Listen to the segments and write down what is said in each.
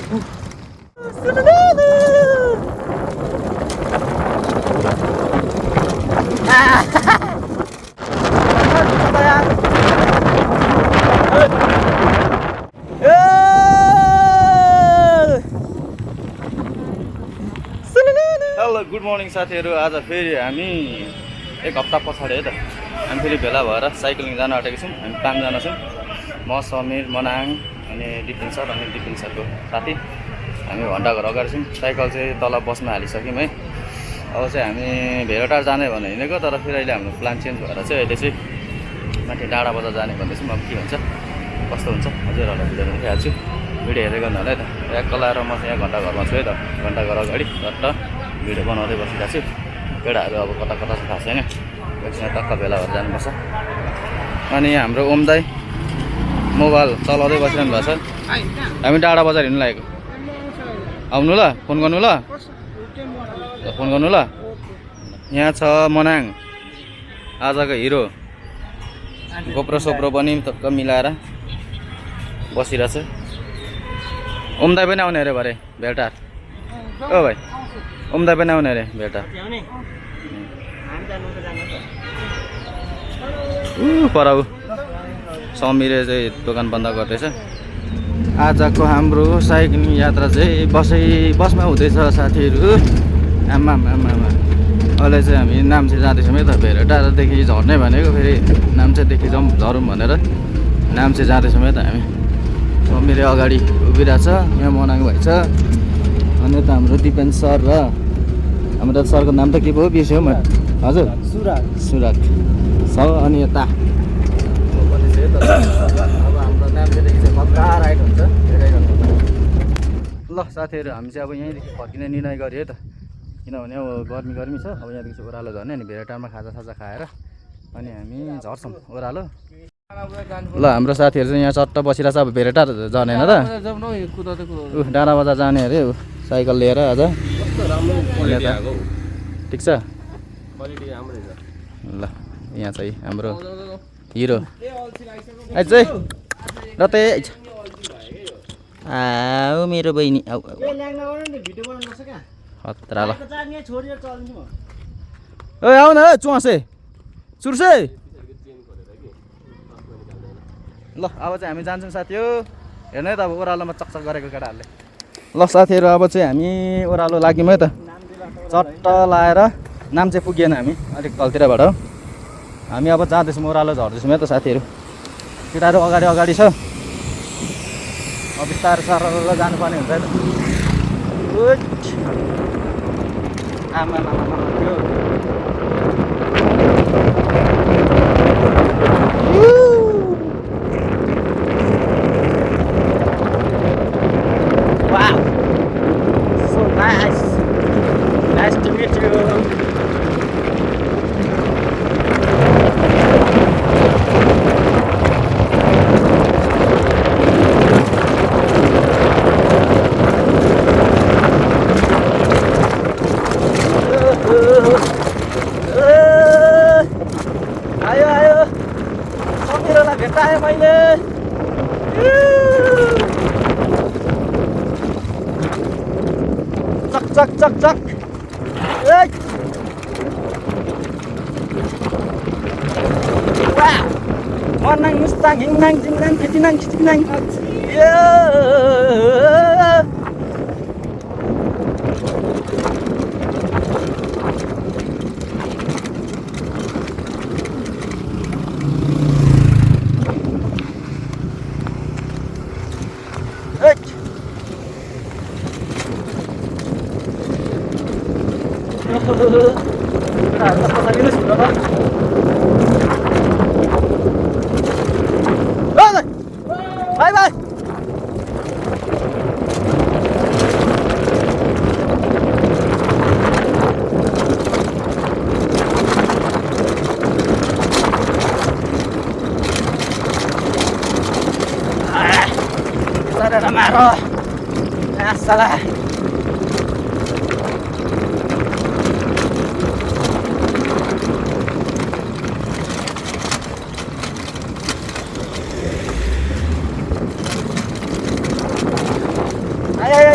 Hello good morning साथीहरू। आज फेरि हामी एक हप्ता पछाडि है त हामी फेरि भेला भएर साइक्लिङ जान आँटेको छौँ। हामी 5 जना छौँ, म समीर मनाङ अनि दिपिन सर अनि दिपिन सरको साथी। हामी घन्टाघर अगाडि छौँ। साइकल चाहिँ तल बसमा हालिसक्यौँ है। अब चाहिँ हामी भेरटार जाने भने हिँडेको, तर फेरि अहिले हाम्रो प्लान चेन्ज भएर चाहिँ अहिले चाहिँ माथि डाँडा बजार जाने भन्दैछौँ। अब के हुन्छ कस्तो हुन्छ हजुरहरूलाई भिडियो देखाइहाल्छु। भिडियो हेरेको हुनाले त एक कलाएर म चाहिँ यहाँ घन्टाघरमा छु है त। घन्टाघर अगाडि टट्ट भिडियो बनाउँदै बसिरहेको छु। केटाहरू अब कता कता छ थाहा छैन, एकछिन टक्क भेला भएर जानुपर्छ। अनि यहाँ हाम्रो ओम दाई मोबाइल चलाउँदै बसिरहनु भएको छ। हामी डाँडा बजार हिँड्नु लागेको। आउनु ल, फोन गर्नु ल, फोन गर्नु ल। यहाँ छ मनाङ आजको हिरो, गोप्रो सोप्रो पनि टक्क मिलाएर बसिरहेछ। ओम दाई पनि आउने अरे भरे भेटार। ओ भाइ ओम दाई पनि आउने अरे भेटार। पर समीरले चाहिँ दोकान बन्द गर्दैछ। आजको हाम्रो साइक्लिङ यात्रा चाहिँ बसमा हुँदैछ साथीहरू। आमा अहिले चाहिँ हामी नाम्चे जाँदैछौँ है त। भेरटारदेखि झर्ने भनेको, फेरि नाम्चेदेखि झरौँ भनेर नाम्चे जाँदैछौँ है त हामी। समीर अगाडि उभिरहेछ, यहाँ मनाङ भाइ छ, अनि यता हाम्रो दिपेन सर र हाम्रो सरको नाम त के पो बिर्स्यो म हजुर, सुराग छ। अनि यता अब हाम्रो नाम्चेदेखि चाहिँ खतरा राइड हुन्छ। ल साथीहरू हामी चाहिँ अब यहीँदेखि फर्किने निर्णय गरेँ है त, किनभने अब गर्मी छ। अब यहाँदेखि चाहिँ ओह्रालो झर्ने, अनि भेरटारमा खाजासाजा खाएर अनि हामी झर्छौँ ओह्रालो। ल हाम्रो साथीहरू चाहिँ यहाँ चट्ट बसिरहेछ। अब भेरटार झर्ने होइन त, डाँडा बजार जाने अरे साइकल लिएर आज। ठिक छ ल। यहाँ चाहिँ हाम्रो हिरो चाहिँ रतै आऊ मेरो बहिनी आऊ खतरा। ल ओ आऊ न चुवासे चुर्से। ल अब चाहिँ हामी जान्छौँ साथी हो। हेर्नु है त अब ओह्रालोमा चकचक गरेको केटाहरूले। ल साथीहरू अब चाहिँ हामी ओह्रालो लाग्यौँ है त। चट्ट लाएर नाम्चे पुगेन हामी, अलिक तलतिरबाट हो। हामी अब जाँदैछौँ ओह्रालो झर्दैछौँ है त साथीहरू। केटाहरू अगाडि छ। अब बिस्तारै सरर जानुपर्ने हुन्छ है त। आमा wow, so nice to meet you. आयो समीरलाई भेटाएँ मैले। चक wow, Manaङ Mustang हिङनाङ जिङनाङ खिचिनाङ खिचिनाङ Bye bye. Sada maro. Salah. Ayo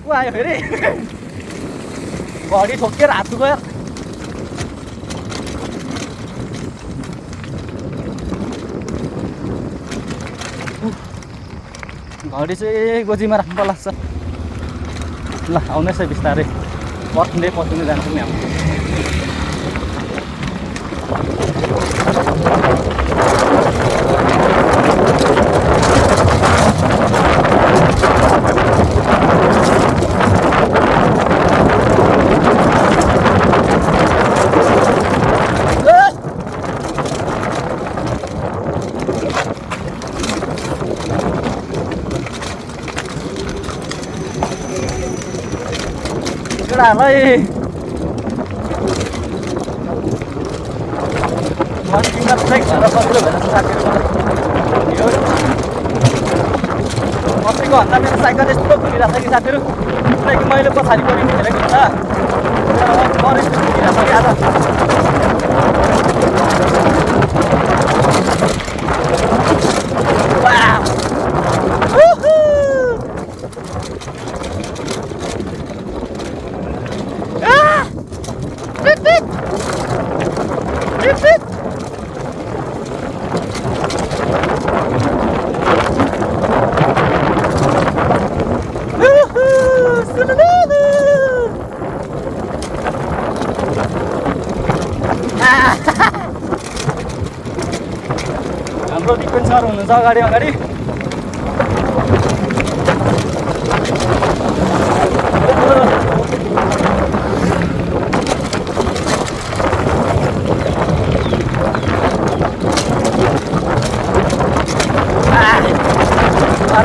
को आयो फेरि घडी ठोकेर हात गयो घडी चाहिँ गोजीमा राख्नु पर्छ ल आउनुहोस् है बिस्तारै पर्खिँदै जान्छौँ नि हाम्रो केटाहरूलाई मन्दिरमा चाहिँ घर बस्नु भनेर साथीहरू अस्तिको हप्ता मेरो साइकल यस्तो घुमिरहेको छ कि साथीहरू किनकि मैले पछाडि पनि खेलेको हुन्छ घर यस्तो घुमिरहेको छ कि आज हाम्रो दिपेन सर हुनुहुन्छ अगाडि अरे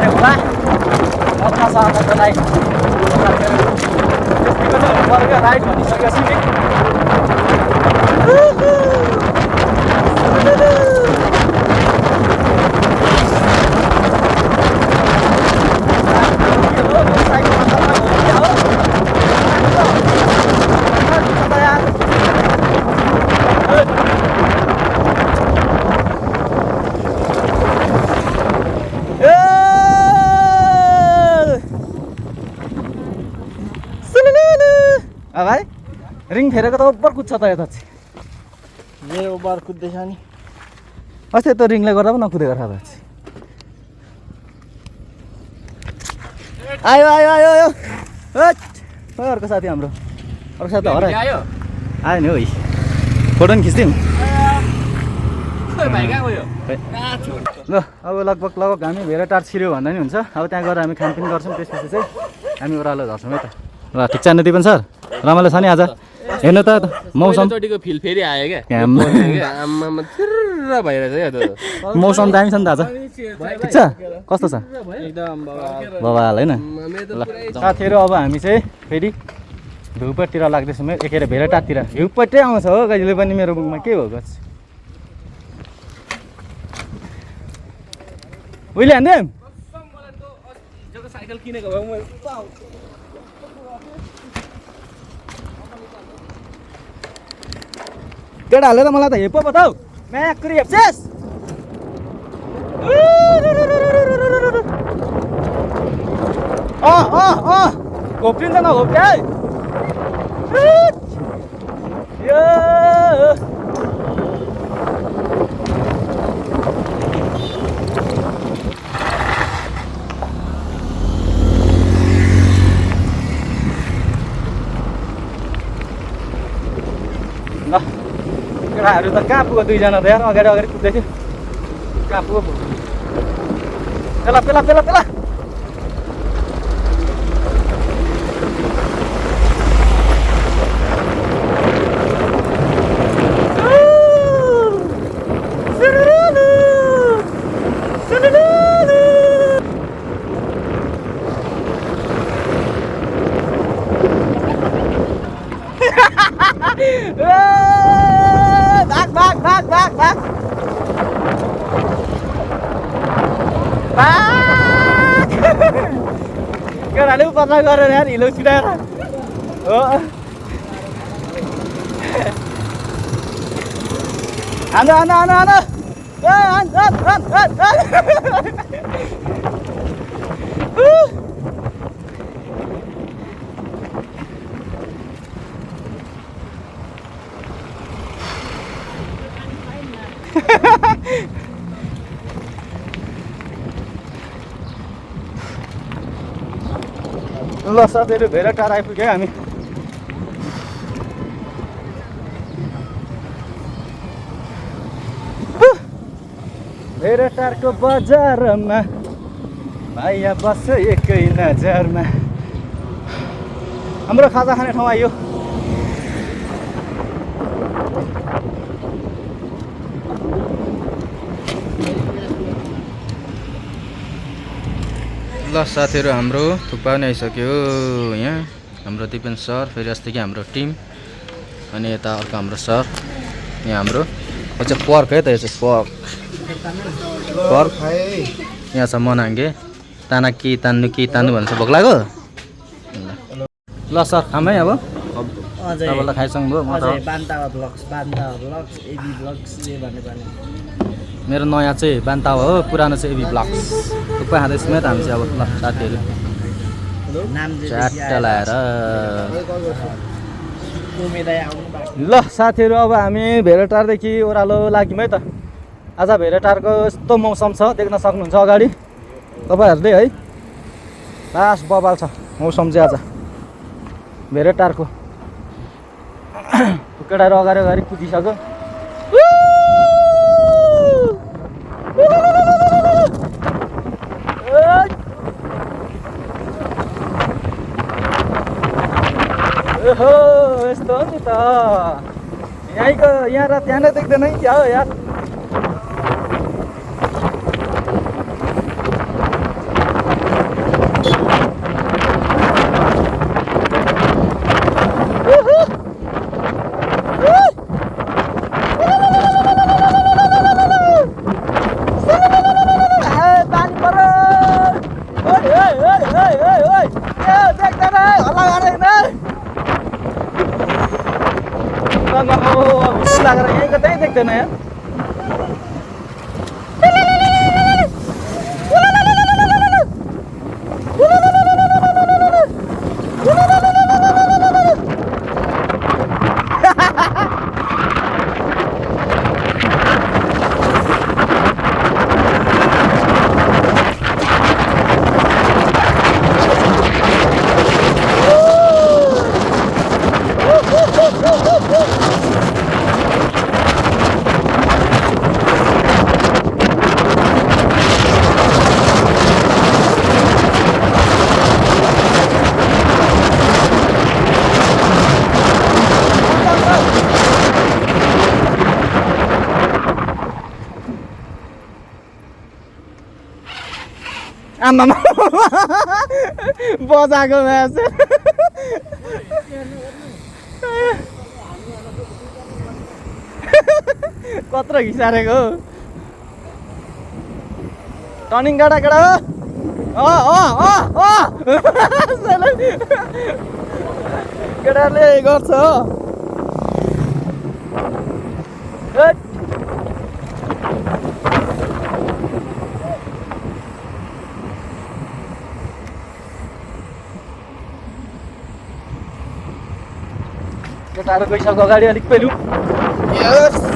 होला मजा छ आजलाई राइट भनिसकेको छु नि भाइ रिङ फेरेको त ओभर कुद्छ त यता चाहिँ ओभर कुद्दैछ नि अस्ति त रिङले गर्दा पो नकुदेको छ आयो आयो आयो आयो अर्को साथी हाम्रो अर्को साथी हरायो आयो नि है फोटो नि खिच्थ्यौँ ल अब लगभग हामी भेडाटार छिर्यो भन्दा नि हुन्छ अब त्यहाँ गएर हामी खानपिन गर्छौँ त्यसपछि चाहिँ हामी ओह्रालो झर्छौँ है त ल ठिक छ नि दिपेन सर रमाइलो छ नि आज हेर्नु त मौसम फिल फेरि आयो क्या मौसम दामी छ नि त आज ठिक छ कस्तो छ बबाल होइन ल साथीहरू अब हामी चाहिँ फेरि भ्युपट्टितिर लाग्दैछौँ एकेर भेडाटारतिर भ्युपट्टै आउँछ हो कहिले पनि मेरो बुकमा के भएको उहिले हान्दै साइकल किनेको भए केटा हालेर मलाई त हेप बताऊ म्याक्री हेप्छेस घोप्टिन्छ नघोप्ट्या है केटाहरू त कहाँ पुग्यो दुईजना त यार अगाडि कुद्दै थियो कहाँ पुग्यो पेला पेला पेला पेला भाग केटाले पत्ता गरेर यार हिलो छिटाएर हो आना ल साथीहरू धेरै टाढा आइपुग्यो हामी धेरै टाढको बजारमा भाइया बस्छ एकै नजरमा हाम्रो खाजा खाने ठाउँ आइयो ल साथीहरू हाम्रो थुक्पा पनि आइसक्यो यहाँ हाम्रो दिपेन सर फेरि अस्तिकै हाम्रो टिम अनि यता अर्को हाम्रो सर यहाँ हाम्रो यो चाहिँ पर्क है त यो चाहिँ पर्क यहाँ छ मनाङ्गे ताना कि तान्नु भन्छ भोक लाग्यो ल सर खाम है अब तपाईँलाई खाइसक्नु भयो म त मेरो नयाँ चाहिँ बान्ता हो पुरानो चाहिँ एबी ब्लग्स थुक्पा खाँदैछौँ त हामी चाहिँ अब ल साथीहरू च्याट्ट लाएर ल साथीहरू अब हामी भेरेटारदेखि ओह्रालो लाग्यौँ है त आज भेरेटारको यस्तो मौसम छ देख्न सक्नुहुन्छ अगाडि तपाईँहरूले है लास बबाल छ मौसम चाहिँ आज भेरेटारको केटाहरू अगाडि अगाडि कुदिसक्यो ओहो यस्तो हो नि त यहीँको यहाँ र त्यहाँ नै देख्दैन है क्या हो यार लागेर यहीँ कतै देख्दैन यार आमा बजाको म्याच कत्रो घिसारेको टर्निङ गाडा केटा हो केटाले गर्छ हो केटाहरू गइसक्यो अगाडि अलिक पेलु यस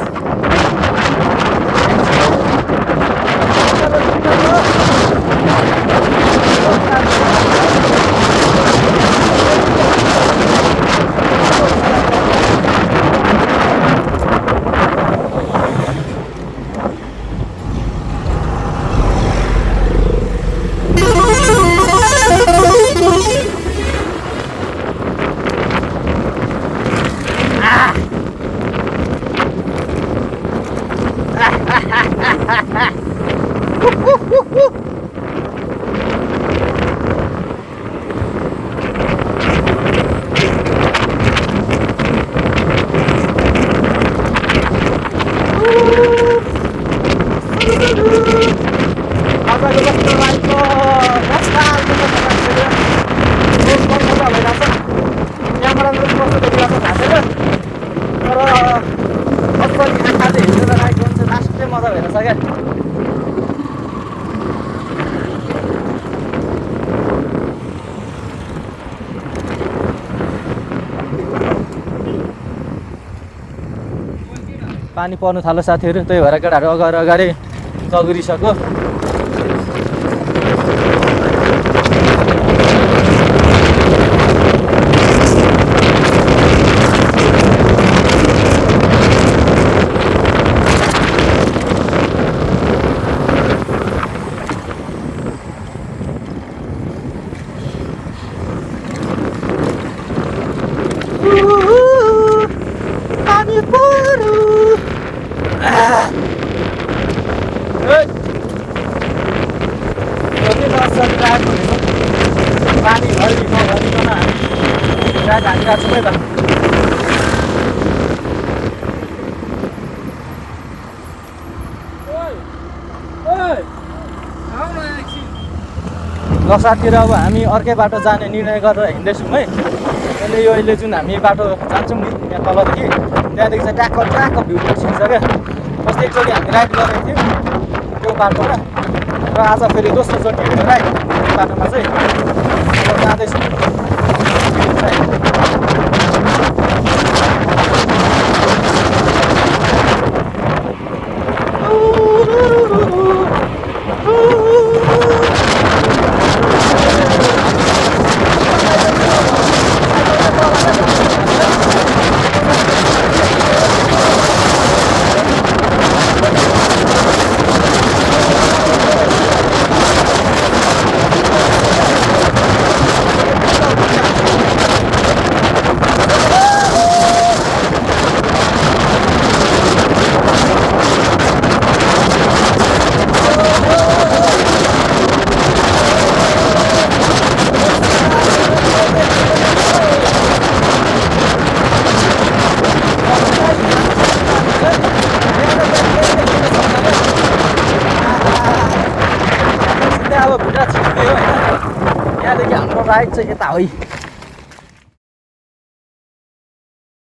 क्या पानी पर्नु थाल्यो साथीहरू त्यही भएर केटाहरू अगाडि दगुरिसक्यो पानी पर्यो पानी भरिकन हामी रात हालिरहेको छौँ है त ल साथीहरू अब हामी अर्कै बाटो जाने निर्णय गरेर हिँड्दैछौँ है अनि यो अहिले जुन हामी बाटो जान्छौँ नि यहाँ तलदेखि त्यहाँदेखि चाहिँ ट्याक्क भ्यू देखिन्छ क्या अस्ति एकचोटि हामी राइड गरेको थियौँ त्यो बाटोमा र आज फेरि दोस्रोचोटि राइड बाटोमा चाहिँ जाँदैछौँ यहाँदेखि हाम्रो राइड चाहिँ यता हो